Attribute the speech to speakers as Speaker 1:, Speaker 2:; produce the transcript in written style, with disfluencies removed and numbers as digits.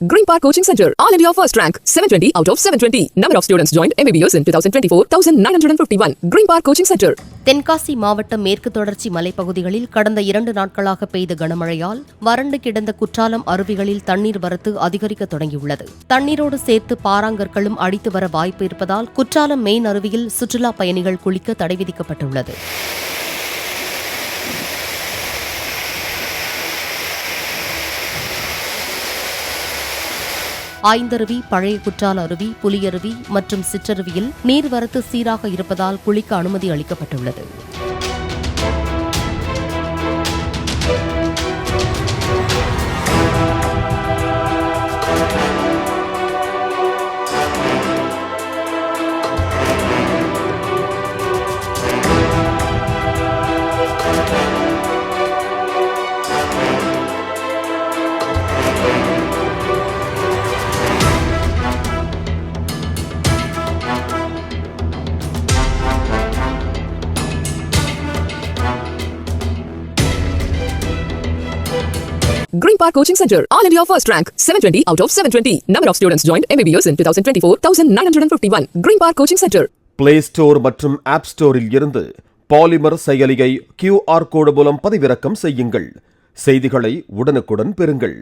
Speaker 1: Green Park Coaching Center, All India First Rank, 720 out of 720. Number of students joined MBBS in 2024, 1951. Green Park Coaching Center.
Speaker 2: Tenkasi மாவட்டம் மேற்கு தொடர்ச்சி மலைப்பகுதிகளில் கடந்த 2 நாட்களாக பெய்த கனமழையால் வறண்டு கிடந்த குற்றாலம் அருவிகளில் தண்ணீர் வரத்து அதிகரிக்க தொடங்கியுள்ளது. தண்ணீரோடு சேர்த்து பாறாங்கற்களும் அடித்து வர வாய்ப்பு இருப்பதால் குற்றாலம் மெயின் அருவியில் சுற்றுலா பயணிகள் குளிக்க தடை விதிக்கப்பட்டுள்ளது. ஐந்தருவி, பழைய குற்றால அருவி, புலியருவி மற்றும் சிற்றருவியில் நீர்வரத்து சீராக இருப்பதால் குளிக்க அனுமதி அளிக்கப்பட்டுள்ளது.
Speaker 1: Green Park Coaching Center, All India First Rank, 720 out of 720. Number of students joined MBBS in 2024, 1951. Green Park Coaching Center.
Speaker 3: Play Store மற்றும் App Storeல் இருந்து பாலிமர் செயலியை QR கோடு மூலம் பதிவிறக்கம் செய்யுங்கள். செய்திகளை உடனுக்குடன் பெறுங்கள்.